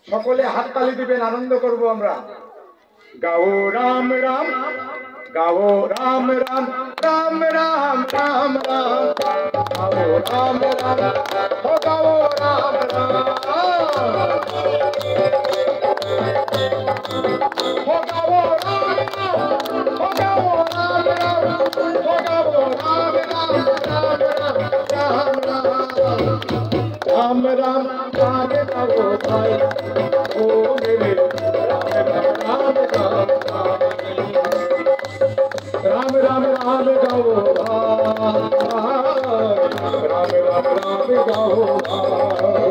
সকলে হাততালি দিবেন, আনন্দ করব আমরা। গাও রাম রাম, গাও রাম রাম, রাম রাম রাম রাম, গাও রাম রাম, ও গাও রাম রাম, ও গাও রাম রাম, ও গাও রাম রাম, ও গাও রাম রাম, রাম রাম রাম राम गाने गाओ भाई, ओ मेरे राम राम राम राम राम राम गाओ भाई, राम राम राम गाओ भाई।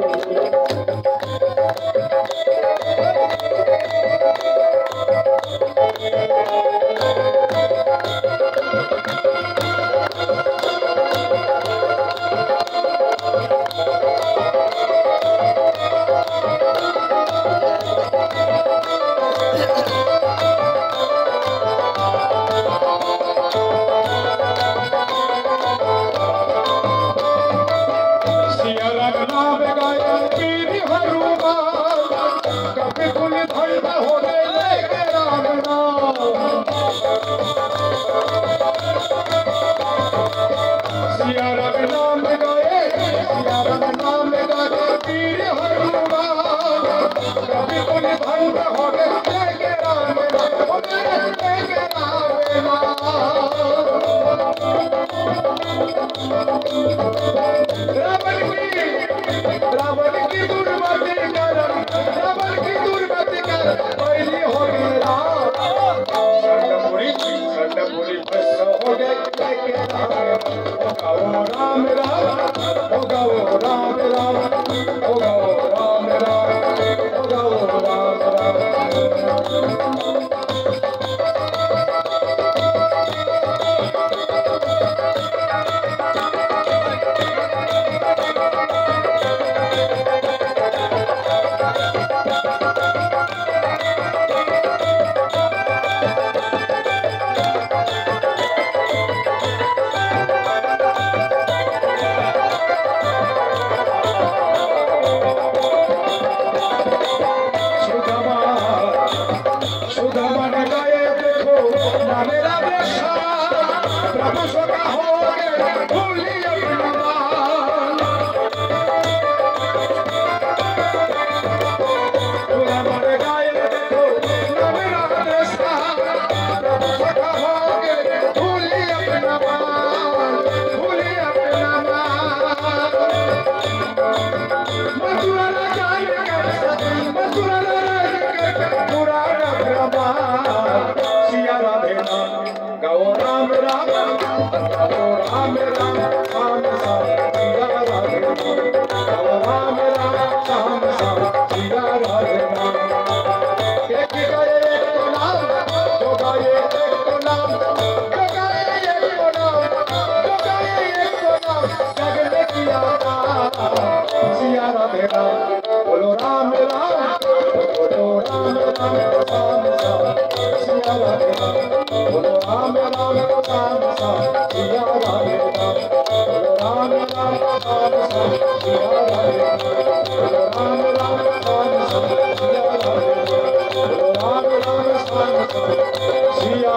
राम नाम गाए सिया राम नाम गाए वीर हनुमान कभी कोई भंग हो गए के राम राम के रावण की दुर्मति कर रावण की दुर्मति कर पहली हो गई शरणपुरी बस हो गए राम राम हो गो राम राम हो गो राम राम हो गो राम राम बोलो राम राम बोलो राम राम राम सिया राम बोलो राम राम राम सिया राम बोलो राम राम राम सिया राम बोलो राम राम राम सिया राम बोलो राम राम राम सिया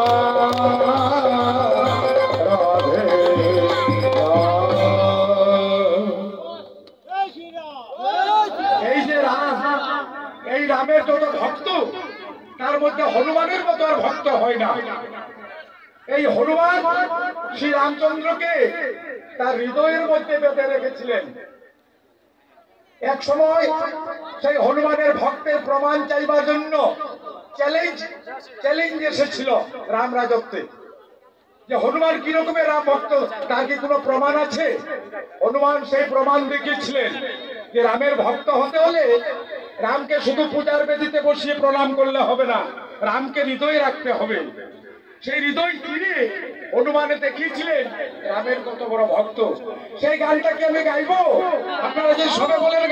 রামের যত ভক্ত তার মধ্যে হনুমানের মতো আর ভক্ত হয় না। এই হনুমান শ্রী রামচন্দ্রকে তার হৃদয়ের মধ্যে বেঁধে রেখেছিলেন। এক সময় সেই হনুমানের ভক্তের প্রমাণ চাইবার জন্য চ্যালেঞ্জ এসেছিল রাম রাজত্বে, যে হনুমান কি রকমের রাম ভক্ত, তার কি কোনো প্রমাণ আছে? হনুমান সেই প্রমাণ দেখিয়েছিলেন যে রামের ভক্ত হতে হলে রামকে শুধু পূজার বেদিতে বসিয়ে প্রণাম করলে হবে না, রামকে হৃদয়ে রাখতে হবে। সেই হৃদয় তীরে হনুমানে দেখিয়েছিলেন রামের কত বড় ভক্ত। সেই গানটাকে আমি গাইবো, আপনারা যে সবে বলেন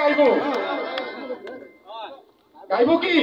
গাইবো কি?